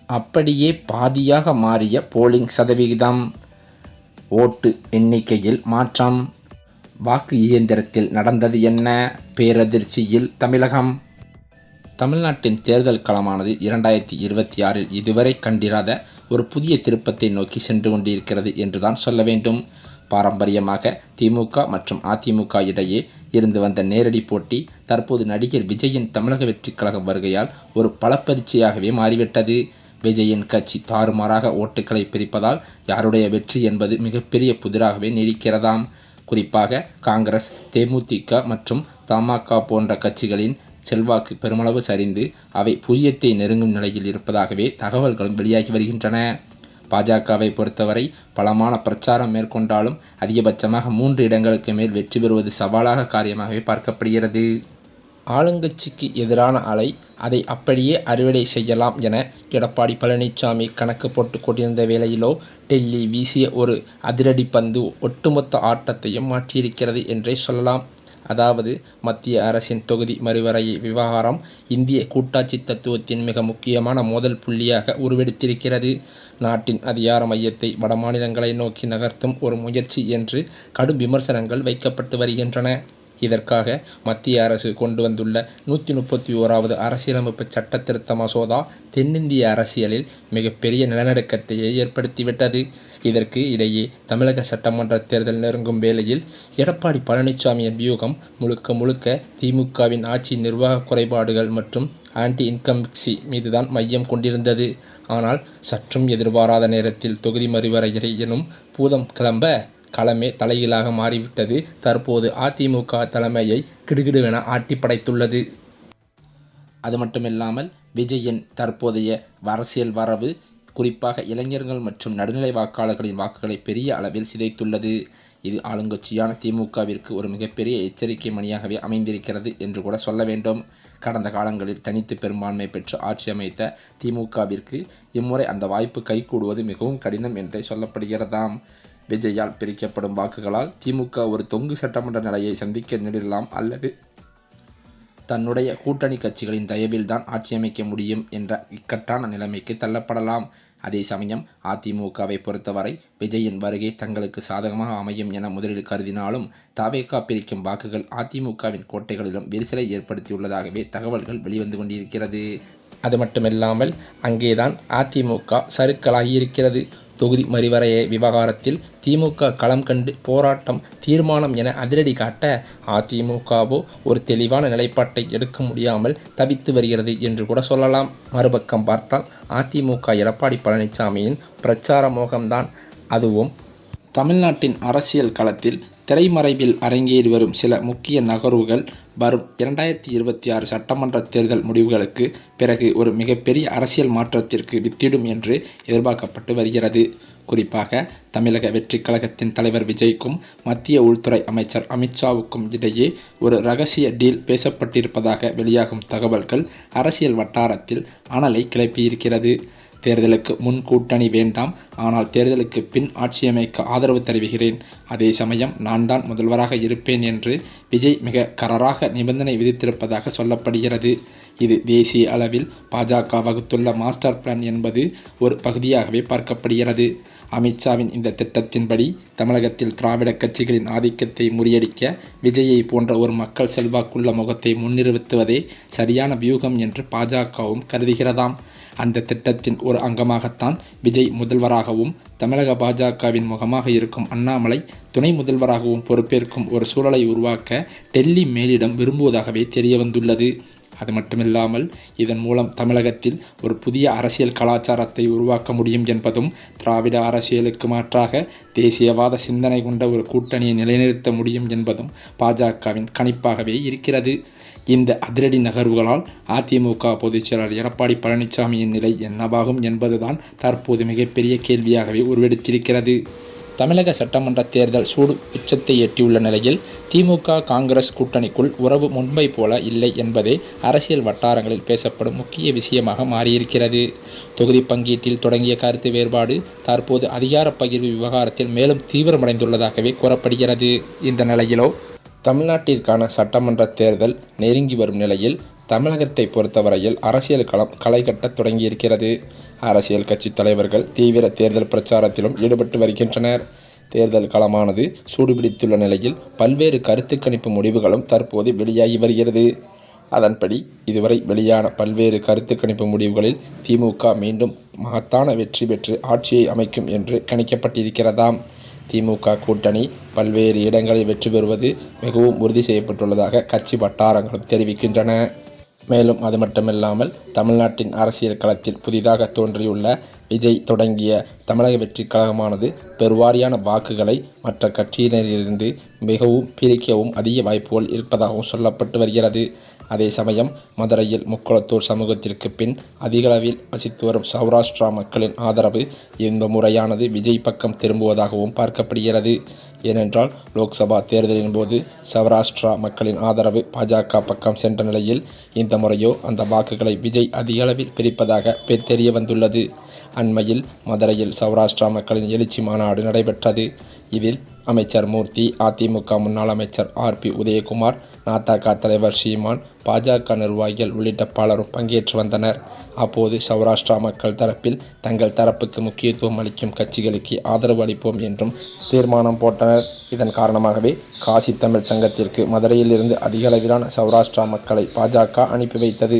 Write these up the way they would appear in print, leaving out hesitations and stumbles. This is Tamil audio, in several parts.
அப்படியே பாதியாக மாறிய போலிங் சதவிகிதம். ஓட்டு எண்ணிக்கையில் மாற்றம். வாக்கு இயந்திரத்தில் நடந்தது என்ன? பேரதிர்ச்சியில் தமிழகம். தமிழ்நாட்டின் தேர்தல் களமானது 2026 இதுவரை கண்டிராத ஒரு புதிய திருப்பத்தை நோக்கி சென்று கொண்டிருக்கிறது என்றுதான் சொல்ல வேண்டும். பாரம்பரியமாக திமுக மற்றும் அதிமுக இடையே இருந்து வந்த நேரடி போட்டி தற்போது நடிகர் விஜயின் தமிழக வெற்றிக் கழகம் வருகையால் ஒரு பலப்பரீட்சையாகவே மாறிவிட்டது. விஜயின் கட்சி தாறுமாறாக ஓட்டுக்களை பிரிப்பதால் யாருடைய வெற்றி என்பது மிகப்பெரிய புதிராகவே நீடிக்கிறதாம். குறிப்பாக காங்கிரஸ், தேமுதிக மற்றும் தமாக போன்ற கட்சிகளின் செல்வாக்கு பெருமளவு சரிந்து அவை பூஜ்ஜியத்தை நெருங்கும் நிலையில் இருப்பதாகவே தகவல்களும் வெளியாகி வருகின்றன. பாஜகவை பொறுத்தவரை பலமான பிரச்சாரம் மேற்கொண்டாலும் அதிகபட்சமாக 3 இடங்களுக்கு மேல் வெற்றி பெறுவது சவாலாக காரியமாகவே பார்க்கப்படுகிறது. ஆளுங்கட்சிக்கு எதிரான அலை, அதை அப்படியே அறுவடை செய்யலாம் என எடப்பாடி பழனிசாமி கணக்கு போட்டு கொண்டிருந்த வேளையிலோ டெல்லி வீசிய ஒரு அதிரடி பந்து ஒட்டுமொத்த ஆட்டத்தையும் மாற்றியிருக்கிறது என்றே சொல்லலாம். அதாவது மத்திய அரசின் தொகுதி மறுவரையை விவகாரம் இந்திய கூட்டாட்சி தத்துவத்தின் மிக முக்கியமான மோதல் புள்ளியாக உருவெடுத்திருக்கிறது. நாட்டின் அதிகார மையத்தை வடமாநிலங்களை நோக்கி நகர்த்தும் ஒரு முயற்சி என்று கடும் விமர்சனங்கள் வைக்கப்பட்டு வருகின்றன. இதற்காக மத்திய அரசு கொண்டு வந்துள்ள 131வது அரசியலமைப்பு சட்ட திருத்த மசோதா தென்னிந்திய அரசியலில் மிகப்பெரிய நிலநடுக்கத்தையே ஏற்படுத்திவிட்டது. இதற்கு இடையே தமிழக சட்டமன்ற தேர்தல் நெருங்கும் வேளையில் எடப்பாடி பழனிசாமியின் வியூகம் முழுக்க முழுக்க திமுகவின் ஆட்சி நிர்வாக குறைபாடுகள் மற்றும் ஆன்டி இன்கம்பன்சி மீதுதான் மையம் கொண்டிருந்தது. ஆனால் சற்றும் எதிர்பாராத நேரத்தில் தொகுதி மறுவரையறை எனும் பூதம் கிளம்ப களமே தலைகீழாக மாறிவிட்டது. தற்போது அதிமுக தலைமையை கிடுகிடுவென ஆட்டி படைத்துள்ளது. அது மட்டுமில்லாமல் விஜயின் தற்போதைய அரசியல் வரவு குறிப்பாக இளைஞர்கள் மற்றும் நடுநிலை வாக்காளர்களின் வாக்குகளை பெரிய அளவில் சிதைத்துள்ளது. இது ஆளுங்கட்சியான திமுகவிற்கு ஒரு மிகப்பெரிய எச்சரிக்கை மணியாகவே அமைந்திருக்கிறது என்று கூட சொல்ல வேண்டும். கடந்த காலங்களில் தனித்து பெரும்பான்மை பெற்று ஆட்சி அமைத்த திமுகவிற்கு இம்முறை அந்த வாய்ப்பு கைகூடுவது மிகவும் கடினம் என்றே சொல்லப்படுகிறதாம். விஜயால் பிரிக்கப்படும் வாக்குகளால் திமுக ஒரு தொங்கு சட்டமன்ற நிலையை சந்திக்க நேரிடலாம் அல்லது தன்னுடைய கூட்டணி கட்சிகளின் தயவில் தான் ஆட்சி அமைக்க முடியும் என்ற இக்கட்டான நிலைமைக்கு தள்ளப்படலாம். அதே சமயம் அதிமுகவை பொறுத்தவரை விஜயின் வருகை தங்களுக்கு சாதகமாக அமையும் என முதலில் கருதினாலும் தவேகா பிரிக்கும் வாக்குகள் அதிமுகவின் கோட்டைகளிலும் விரிசலை ஏற்படுத்தியுள்ளதாகவே தகவல்கள் வெளிவந்து கொண்டிருக்கிறது. அது மட்டுமில்லாமல் அங்கேதான் அதிமுக சறுக்கலாகியிருக்கிறது. தொகுதி மறுவரையை விவகாரத்தில் திமுக களம் கண்டு போராட்டம் தீர்மானம் என அதிரடி காட்ட அதிமுகவோ ஒரு தெளிவான நிலைப்பாட்டை எடுக்க முடியாமல் தவித்து வருகிறது என்று கூட சொல்லலாம். மறுபக்கம் பார்த்தால் அதிமுக எடப்பாடி பழனிசாமியின் பிரச்சார மோகம்தான். அதுவும் தமிழ்நாட்டின் அரசியல் களத்தில் திரைமறைவில் அரங்கேறி வரும் சில முக்கிய நகர்வுகள் வரும் 2026 சட்டமன்ற தேர்தல் முடிவுகளுக்கு பிறகு ஒரு மிகப்பெரிய அரசியல் மாற்றத்திற்கு வித்திடும் என்று எதிர்பார்க்கப்பட்டு வருகிறது. குறிப்பாக தமிழக வெற்றிக் கழகத்தின் தலைவர் விஜய்க்கும் மத்திய உள்துறை அமைச்சர் அமித்ஷாவுக்கும் இடையே ஒரு ரகசிய டீல் பேசப்பட்டிருப்பதாக வெளியாகும் தகவல்கள் அரசியல் வட்டாரத்தில் அனலை கிளப்பியிருக்கிறது. தேர்தலுக்கு முன் கூட்டணி வேண்டாம், ஆனால் தேர்தலுக்கு பின் ஆட்சியமைக்க ஆதரவு தெரிவிக்கிறேன். அதே சமயம் நான் தான் முதல்வராக இருப்பேன் என்று விஜய் மிக கராராக நிபந்தனை விதித்திருப்பதாக சொல்லப்படுகிறது. இது தேசிய அளவில் பாஜக வகுத்துள்ள மாஸ்டர் பிளான் என்பது ஒரு பகுதியாகவே பார்க்கப்படுகிறது. அமித்ஷாவின் இந்த திட்டத்தின்படி தமிழகத்தில் திராவிட கட்சிகளின் ஆதிக்கத்தை முறியடிக்க விஜயை போன்ற ஒரு மக்கள் செல்வாக்குள்ள முகத்தை முன்னிறுத்துவதே சரியான வியூகம் என்று பாஜகவும் கருதுகிறதாம். அந்த திட்டத்தின் ஒரு அங்கமாகத்தான் விஜய் முதல்வராகவும் தமிழக பாஜகவின் முகமாக இருக்கும் அண்ணாமலை துணை முதல்வராகவும் பொறுப்பேற்கும் ஒரு சூழலை உருவாக்க டெல்லி மேலிடம் விரும்புவதாகவே தெரிய வந்துள்ளது. அது மட்டுமில்லாமல் இதன் மூலம் தமிழகத்தில் ஒரு புதிய அரசியல் கலாச்சாரத்தை உருவாக்க முடியும் என்பதும், திராவிட அரசியலுக்கு மாற்றாக தேசியவாத சிந்தனை கொண்ட ஒரு கூட்டணியை நிலைநிறுத்த முடியும் என்பதும் பாஜகவின் கணிப்பாகவே இருக்கிறது. இந்த அதிரடி நகர்வுகளால் அதிமுக பொதுச்செயலாளர் எடப்பாடி பழனிசாமியின் நிலை என்னவாகும் என்பதுதான் தற்போது மிகப்பெரிய கேள்வியாகவே உருவெடுத்திருக்கிறது. தமிழக சட்டமன்ற தேர்தல் சூடு உச்சத்தை எட்டியுள்ள நிலையில் திமுக காங்கிரஸ் கூட்டணிக்குள் உறவு முன்பை போல இல்லை என்பதே அரசியல் வட்டாரங்களில் பேசப்படும் முக்கிய விஷயமாக மாறியிருக்கிறது. தொகுதி பங்கீட்டில் தொடங்கிய கருத்து வேறுபாடு தற்போது அதிகார பகிர்வு விவகாரத்தில் மேலும் தீவிரமடைந்துள்ளதாகவே கூறப்படுகிறது. இந்த நிலையிலோ தமிழ்நாட்டிற்கான சட்டமன்ற தேர்தல் நெருங்கி வரும் நிலையில் தமிழகத்தை பொறுத்தவரையில் அரசியல் களம் களை கட்ட தொடங்கியிருக்கிறது. அரசியல் கட்சி தலைவர்கள் தீவிர தேர்தல் பிரச்சாரத்திலும் ஈடுபட்டு வருகின்றனர். தேர்தல் களமானது சூடுபிடித்துள்ள நிலையில் பல்வேறு கருத்து கணிப்பு முடிவுகளும் தற்போது வெளியாகி வருகிறது. அதன்படி இதுவரை வெளியான பல்வேறு கருத்து கணிப்பு முடிவுகளில் திமுக மீண்டும் மகத்தான வெற்றி பெற்று ஆட்சியை அமைக்கும் என்று கணிக்கப்பட்டிருக்கிறதாம். திமுக கூட்டணி பல்வேறு இடங்களில் வெற்றி பெறுவது மிகவும் உறுதி செய்யப்பட்டுள்ளதாக கட்சி வட்டாரங்களும் தெரிவிக்கின்றன. மேலும் அது மட்டுமில்லாமல் தமிழ்நாட்டின் அரசியல் களத்தில் புதிதாக தோன்றியுள்ள விஜய் தொடங்கிய தமிழக வெற்றி கழகமானது பெருவாரியான வாக்குகளை மற்ற கட்சியினரிலிருந்து மிகவும் பிரிக்கவும் அதிக வாய்ப்புகள் இருப்பதாகவும் சொல்லப்பட்டு வருகிறது. அதே சமயம் மதுரையில் முக்குளத்தூர் சமூகத்திற்கு பின் அதிகளவில் வசித்து வரும் சௌராஷ்டிரா மக்களின் ஆதரவு இந்த முறையானது விஜய் பக்கம் திரும்புவதாகவும் பார்க்கப்படுகிறது. ஏனென்றால் லோக்சபா தேர்தலின் போது சௌராஷ்டிரா மக்களின் ஆதரவு பாஜக பக்கம் சென்ற நிலையில் இந்த முறையோ அந்த வாக்குகளை விஜய் அதிக அளவில் பிரிப்பதாக தெரிய வந்துள்ளது. அண்மையில் மதுரையில் சௌராஷ்டிரா மக்களின் எழுச்சி மாநாடு நடைபெற்றது. இதில் அமைச்சர் மூர்த்தி, அதிமுக முன்னாள் அமைச்சர் ஆர்.பி. உதயகுமார், நாதக தலைவர் சீமான், பாஜக நிர்வாகிகள் உள்ளிட்ட பலரும் பங்கேற்று வந்தனர். அப்போது சௌராஷ்டிரா மக்கள் தரப்பில் தங்கள் தரப்புக்கு முக்கியத்துவம் அளிக்கும் கட்சிகளுக்கு ஆதரவு அளிப்போம் என்றும் தீர்மானம் போட்டனர். இதன் காரணமாகவே காசி தமிழ் சங்கத்திற்கு மதுரையிலிருந்து அதிக அளவிலான சௌராஷ்டிரா மக்களை பாஜக அனுப்பி வைத்தது.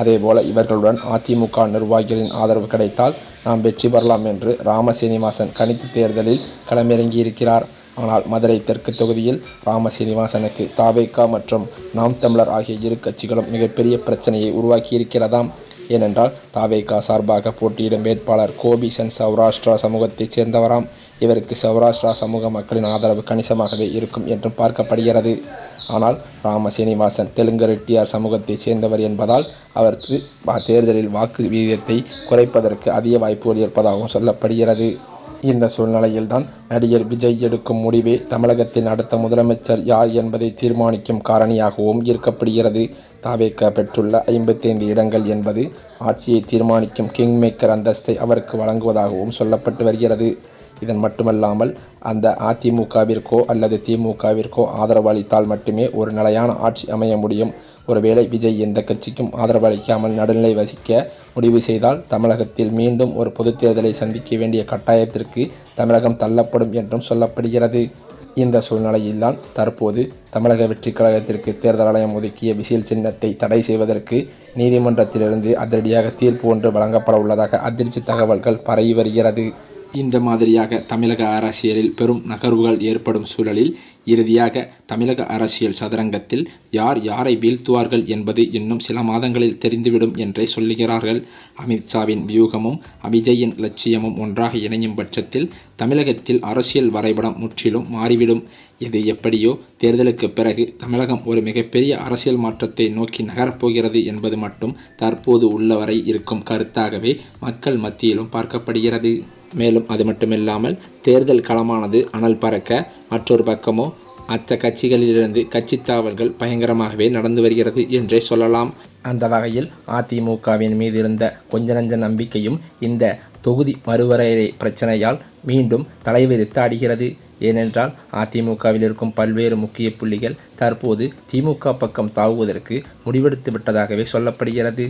அதேபோல இவர்களுடன் அதிமுக நிர்வாகிகளின் ஆதரவு கிடைத்தால் நாம் வெற்றி பெறலாம் என்று ராமசீனிவாசன் கணித்து தேர்தலில் களமிறங்கியிருக்கிறார். ஆனால் மதுரை தெற்கு தொகுதியில் ராமசீனிவாசனுக்கு தவேக மற்றும் நாம் தமிழர் ஆகிய இரு கட்சிகளும் மிகப்பெரிய பிரச்சனையை உருவாக்கியிருக்கிறதாம். ஏனென்றால் தவேக சார்பாக போட்டியிடும் வேட்பாளர் கோபிசன் சௌராஷ்டிரா சமூகத்தைச் சேர்ந்தவராம். இவருக்கு சௌராஷ்டிரா சமூக மக்களின் ஆதரவு கணிசமாகவே இருக்கும் என்றும் பார்க்கப்படுகிறது. ஆனால் ராமசீனிவாசன் தெலுங்கு ரெட்டியார் சமூகத்தைச் சேர்ந்தவர் என்பதால் அவருக்கு தேர்தலில் வாக்கு விகிதத்தை குறைப்பதற்கு அதிக வாய்ப்புகள் இருப்பதாகவும் சொல்லப்படுகிறது. இந்த சூழ்நிலையில்தான் நடிகர் விஜய் எடுக்கும் முடிவே தமிழகத்தின் அடுத்த முதலமைச்சர் யார் என்பதை தீர்மானிக்கும் காரணியாகவும் இருக்கப்படுகிறது. தவேக பெற்றுள்ள 55 இடங்கள் என்பது ஆட்சியை தீர்மானிக்கும் கிங் மேக்கர் அந்தஸ்தை அவருக்கு வழங்குவதாகவும் சொல்லப்பட்டு வருகிறது. இதன் மட்டுமல்லாமல் அந்த அதிமுகவிற்கோ அல்லது திமுகவிற்கோ ஆதரவு அளித்தால் மட்டுமே ஒரு நிலையான ஆட்சி அமைய முடியும். ஒருவேளை விஜய் எந்த கட்சிக்கும் ஆதரவு அளிக்காமல் நடுநிலை வகிக்க முடிவு செய்தால் தமிழகத்தில் மீண்டும் ஒரு பொதுத் தேர்தலை சந்திக்க வேண்டிய கட்டாயத்திற்கு தமிழகம் தள்ளப்படும் என்றும் சொல்லப்படுகிறது. இந்த சூழ்நிலையில்தான் தற்போது தமிழக வெற்றி கழகத்திற்கு தேர்தல் ஆணையம் ஒதுக்கிய விசில் சின்னத்தை தடை செய்வதற்கு நீதிமன்றத்திலிருந்து அதிரடியாக தீர்ப்பு ஒன்று வழங்கப்பட உள்ளதாக அதிர்ச்சி தகவல்கள் பரவி வருகிறது. இந்த மாதிரியாக தமிழக அரசியலில் பெரும் நகர்வுகள் ஏற்படும் சூழலில் இறுதியாக தமிழக அரசியல் சதுரங்கத்தில் யார் யாரை வீழ்த்துவார்கள் என்பது இன்னும் சில மாதங்களில் தெரிந்துவிடும் என்றே சொல்லுகிறார்கள். அமித்ஷாவின் வியூகமும் விஜயின் லட்சியமும் ஒன்றாக இணையும் பட்சத்தில் தமிழகத்தில் அரசியல் வரைபடம் முற்றிலும் மாறிவிடும். இது எப்படியோ தேர்தலுக்கு பிறகு தமிழகம் ஒரு மிகப்பெரிய அரசியல் மாற்றத்தை நோக்கி நகரப்போகிறது என்பது மட்டும் தற்போது உள்ளவரை இருக்கும் கருத்தாகவே மக்கள் மத்தியிலும் பார்க்கப்படுகிறது. மேலும் அது மட்டுமில்லாமல் தேர்தல் களமானது அனல் பறக்க மற்றொரு பக்கமோ மற்ற கட்சிகளிலிருந்து கட்சி தாவல்கள் பயங்கரமாகவே நடந்து வருகிறது என்றே சொல்லலாம். அந்த வகையில் அதிமுகவின் மீது இருந்த கொஞ்ச நஞ்ச நம்பிக்கையும் இந்த தொகுதி மறுவரையறை பிரச்சனையால் மீண்டும் தலைவிரித்து ஆடுகிறது. ஏனென்றால் அதிமுகவில் இருக்கும் பல்வேறு முக்கிய புள்ளிகள் தற்போது திமுக பக்கம் தாவுவதற்கு முடிவெடுத்து விட்டதாகவே சொல்லப்படுகிறது.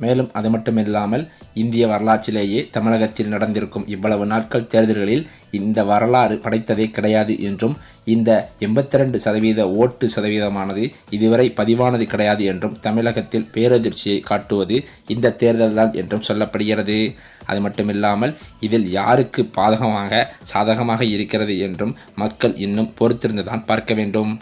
மேலும் அது மட்டுமில்லாமல் இந்திய வரலாற்றிலேயே தமிழகத்தில் நடந்திருக்கும் இவ்வளவு நாட்கள் தேர்தல்களில் இந்த வரலாறு படைத்ததே கிடையாது என்றும் இந்த 82% ஓட்டு சதவீதமானது இதுவரை பதிவானது கிடையாது என்றும் தமிழகத்தில் பேரதிர்ச்சியை காட்டுவது இந்த தேர்தல்தான் என்றும் சொல்லப்படுகிறது. அது மட்டுமில்லாமல் இதில் யாருக்கு பாதகமாக சாதகமாக இருக்கிறது என்றும் மக்கள் இன்னும் பொறுத்திருந்துதான் பார்க்க வேண்டும்.